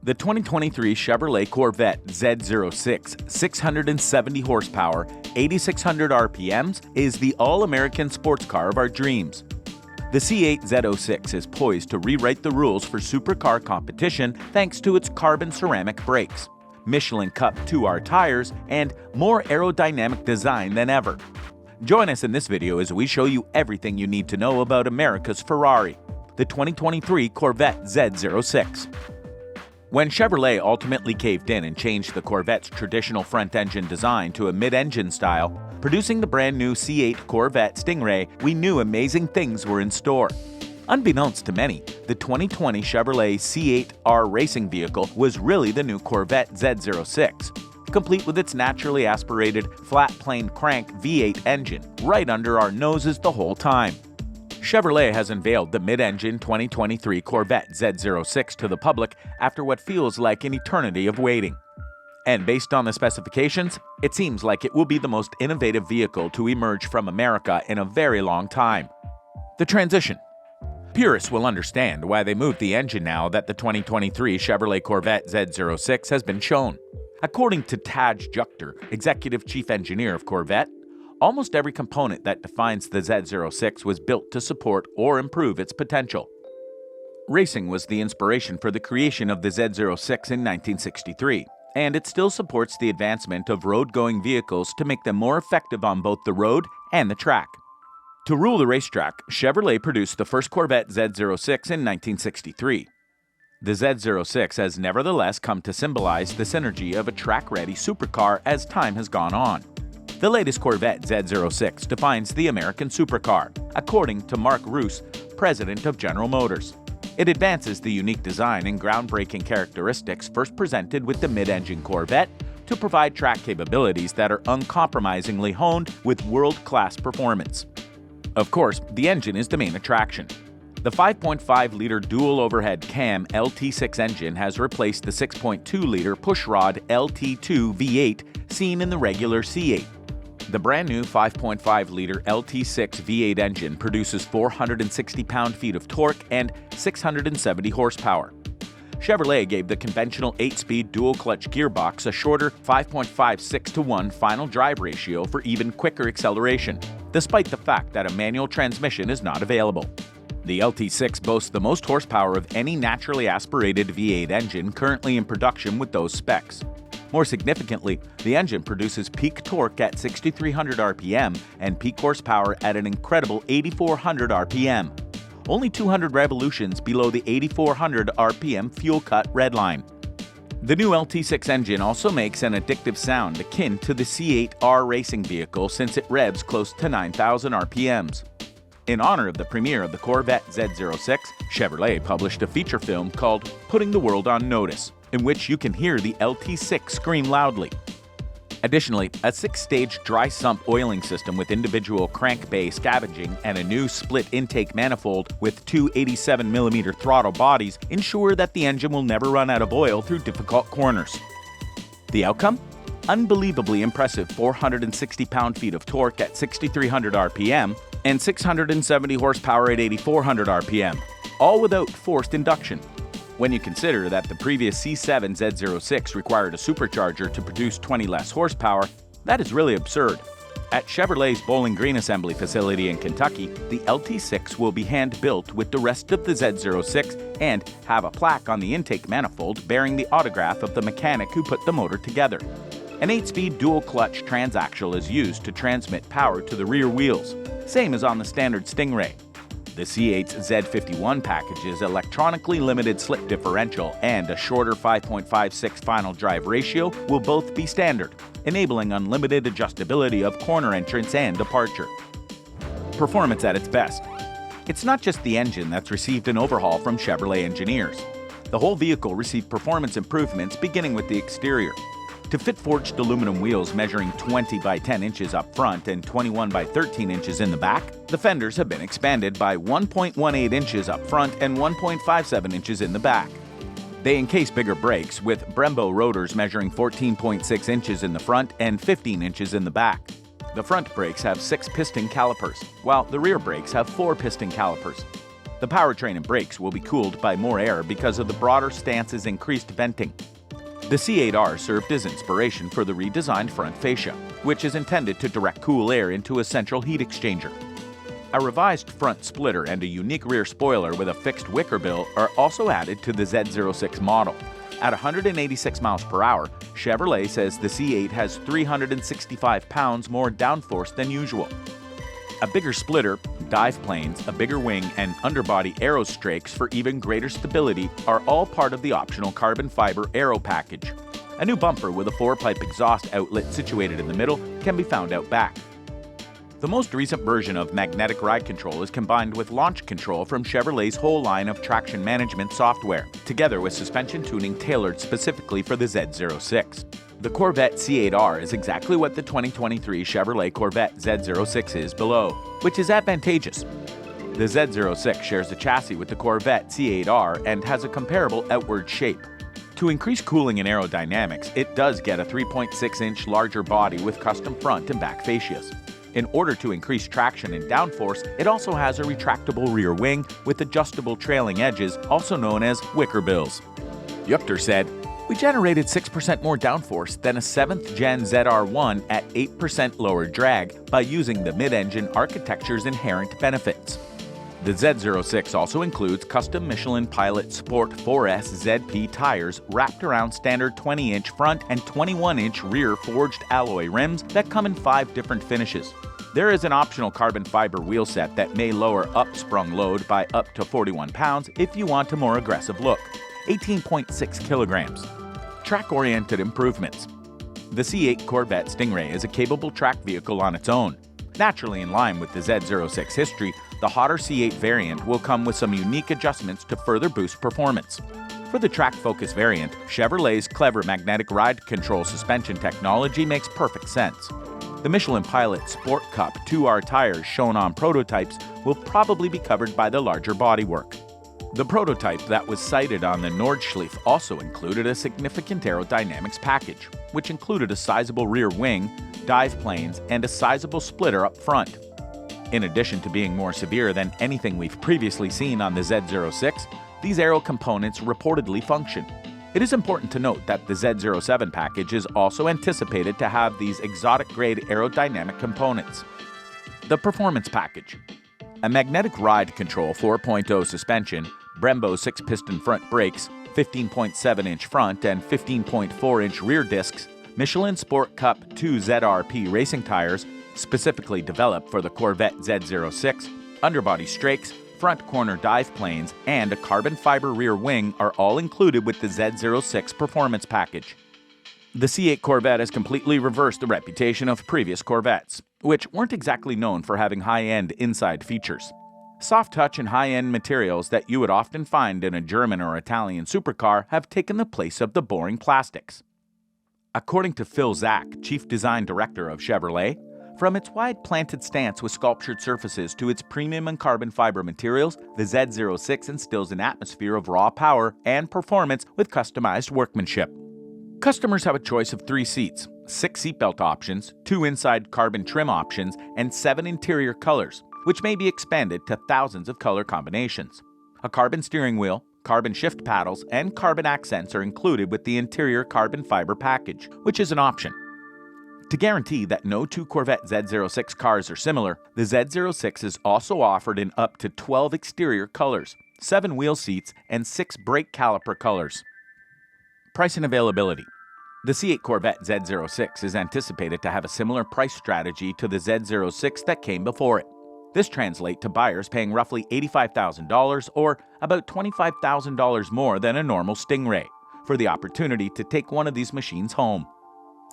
The 2023 Chevrolet Corvette Z06, 670 horsepower, 8,600 RPMs, is the all-American sports car of our dreams. The C8 Z06 is poised to rewrite the rules for supercar competition thanks to its carbon ceramic brakes, Michelin Cup 2R tires, and more aerodynamic design than ever. Join us in this video as we show you everything you need to know about America's Ferrari, the 2023 Corvette Z06. When Chevrolet ultimately caved in and changed the Corvette's traditional front-engine design to a mid-engine style, producing the brand-new C8 Corvette Stingray, we knew amazing things were in store. Unbeknownst to many, the 2020 Chevrolet C8.R racing vehicle was really the new Corvette Z06, complete with its naturally aspirated, flat-plane crank V8 engine, right under our noses the whole time. Chevrolet has unveiled the mid-engine 2023 Corvette Z06 to the public after what feels like an eternity of waiting. And based on the specifications, it seems like it will be the most innovative vehicle to emerge from America in a very long time. The transition. Purists will understand why they moved the engine now that the 2023 Chevrolet Corvette Z06 has been shown. According to Taj Jukter, Executive Chief Engineer of Corvette, almost every component that defines the Z06 was built to support or improve its potential. Racing was the inspiration for the creation of the Z06 in 1963, and it still supports the advancement of road-going vehicles to make them more effective on both the road and the track. To rule the racetrack, Chevrolet produced the first Corvette Z06 in 1963. The Z06 has nevertheless come to symbolize the synergy of a track-ready supercar as time has gone on. The latest Corvette Z06 defines the American supercar, according to Mark Roos, president of General Motors. It advances the unique design and groundbreaking characteristics first presented with the mid-engine Corvette to provide track capabilities that are uncompromisingly honed with world-class performance. Of course, the engine is the main attraction. The 5.5-liter dual-overhead cam LT6 engine has replaced the 6.2-liter pushrod LT2 V8 seen in the regular C8. The brand-new 5.5-liter LT6 V8 engine produces 460 pound-feet of torque and 670 horsepower. Chevrolet gave the conventional 8-speed dual-clutch gearbox a shorter 5.56-to-1 final drive ratio for even quicker acceleration, despite the fact that a manual transmission is not available. The LT6 boasts the most horsepower of any naturally aspirated V8 engine currently in production with those specs. More significantly, the engine produces peak torque at 6,300 RPM and peak horsepower at an incredible 8,400 RPM, only 200 revolutions below the 8,400 RPM fuel-cut redline. The new LT6 engine also makes an addictive sound akin to the C8.R racing vehicle since it revs close to 9,000 RPMs. In honor of the premiere of the Corvette Z06, Chevrolet published a feature film called Putting the World on Notice, in which you can hear the LT6 scream loudly. Additionally, a 6-stage dry sump oiling system with individual crank bay scavenging and a new split intake manifold with two 87mm throttle bodies ensure that the engine will never run out of oil through difficult corners. The outcome? Unbelievably impressive 460 pound-feet of torque at 6,300 RPM and 670 horsepower at 8,400 RPM, all without forced induction. When you consider that the previous C7 Z06 required a supercharger to produce 20 less horsepower, that is really absurd. At Chevrolet's Bowling Green assembly facility in Kentucky, the LT6 will be hand-built with the rest of the Z06 and have a plaque on the intake manifold bearing the autograph of the mechanic who put the motor together. An 8-speed dual-clutch transaxle is used to transmit power to the rear wheels, same as on the standard Stingray. The C8's Z51 package's electronically limited slip differential and a shorter 5.56 final drive ratio will both be standard, enabling unlimited adjustability of corner entrance and departure. Performance at its best. It's not just the engine that's received an overhaul from Chevrolet engineers. The whole vehicle received performance improvements beginning with the exterior. To fit forged aluminum wheels measuring 20 by 10 inches up front and 21 by 13 inches in the back, the fenders have been expanded by 1.18 inches up front and 1.57 inches in the back. They encase bigger brakes with Brembo rotors measuring 14.6 inches in the front and 15 inches in the back. The front brakes have 6 piston calipers, while the rear brakes have 4 piston calipers. The powertrain and brakes will be cooled by more air because of the broader stance's increased venting. The C8R served as inspiration for the redesigned front fascia, which is intended to direct cool air into a central heat exchanger. A revised front splitter and a unique rear spoiler with a fixed wicker bill are also added to the Z06 model. At 186 miles per hour, Chevrolet says the C8 has 365 pounds more downforce than usual. A bigger splitter, dive planes, a bigger wing, and underbody aero strakes for even greater stability are all part of the optional carbon fiber aero package. A new bumper with a 4-pipe exhaust outlet situated in the middle can be found out back. The most recent version of magnetic ride control is combined with launch control from Chevrolet's whole line of traction management software, together with suspension tuning tailored specifically for the Z06. The Corvette C8.R is exactly what the 2023 Chevrolet Corvette Z06 is below, which is advantageous. The Z06 shares a chassis with the Corvette C8.R and has a comparable outward shape. To increase cooling and aerodynamics, it does get a 3.6-inch larger body with custom front and back fascias. In order to increase traction and downforce, it also has a retractable rear wing with adjustable trailing edges, also known as wicker bills. Yuchter said, "We generated 6% more downforce than a 7th Gen ZR1 at 8% lower drag by using the mid-engine architecture's inherent benefits." The Z06 also includes custom Michelin Pilot Sport 4S ZP tires wrapped around standard 20-inch front and 21-inch rear forged alloy rims that come in 5 different finishes. There is an optional carbon fiber wheel set that may lower upsprung load by up to 41 pounds if you want a more aggressive look. 18.6 kilograms. Track-oriented improvements. The C8 Corvette Stingray is a capable track vehicle on its own. Naturally in line with the Z06 history, the hotter C8 variant will come with some unique adjustments to further boost performance. For the track-focused variant, Chevrolet's clever magnetic ride control suspension technology makes perfect sense. The Michelin Pilot Sport Cup 2R tires shown on prototypes will probably be covered by the larger bodywork. The prototype that was cited on the Nordschleife also included a significant aerodynamics package, which included a sizable rear wing, dive planes, and a sizable splitter up front. In addition to being more severe than anything we've previously seen on the Z06, these aero components reportedly function. It is important to note that the Z07 package is also anticipated to have these exotic-grade aerodynamic components. The Performance Package. A magnetic ride control 4.0 suspension, Brembo 6-piston front brakes, 15.7-inch front and 15.4-inch rear discs, Michelin Sport Cup 2 ZRP racing tires, specifically developed for the Corvette Z06, underbody strakes, front corner dive planes, and a carbon fiber rear wing are all included with the Z06 Performance Package. The C8 Corvette has completely reversed the reputation of previous Corvettes, which weren't exactly known for having high-end inside features. Soft touch and high-end materials that you would often find in a German or Italian supercar have taken the place of the boring plastics. According to Phil Zach, Chief Design Director of Chevrolet, from its wide planted stance with sculptured surfaces to its premium and carbon fiber materials, the Z06 instills an atmosphere of raw power and performance with customized workmanship. Customers have a choice of 3 seats, 6 seatbelt options, 2 inside carbon trim options, and 7 interior colors, which may be expanded to thousands of color combinations. A carbon steering wheel, carbon shift paddles, and carbon accents are included with the interior carbon fiber package, which is an option. To guarantee that no 2 Corvette Z06 cars are similar, the Z06 is also offered in up to 12 exterior colors, 7 wheel seats, and 6 brake caliper colors. Price and availability. The C8 Corvette Z06 is anticipated to have a similar price strategy to the Z06 that came before it. This translates to buyers paying roughly $85,000 or about $25,000 more than a normal Stingray for the opportunity to take one of these machines home.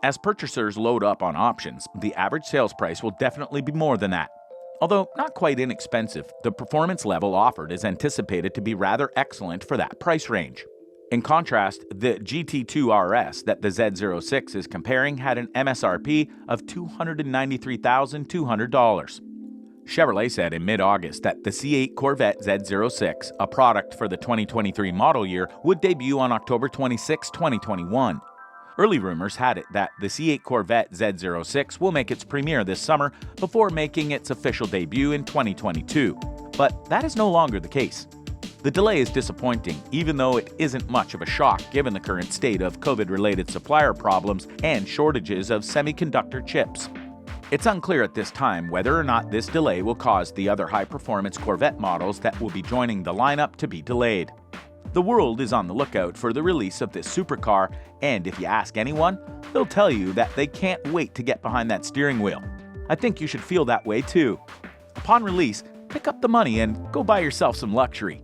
As purchasers load up on options, the average sales price will definitely be more than that. Although not quite inexpensive, the performance level offered is anticipated to be rather excellent for that price range. In contrast, the GT2 RS that the Z06 is comparing had an MSRP of $293,200. Chevrolet said in mid-August that the C8 Corvette Z06, a product for the 2023 model year, would debut on October 26, 2021. Early rumors had it that the C8 Corvette Z06 will make its premiere this summer before making its official debut in 2022. but that is no longer the case. The delay is disappointing, even though it isn't much of a shock given the current state of COVID-related supplier problems and shortages of semiconductor chips. It's unclear at this time whether or not this delay will cause the other high-performance Corvette models that will be joining the lineup to be delayed. The world is on the lookout for the release of this supercar, and if you ask anyone, they'll tell you that they can't wait to get behind that steering wheel. I think you should feel that way too. Upon release, pick up the money and go buy yourself some luxury.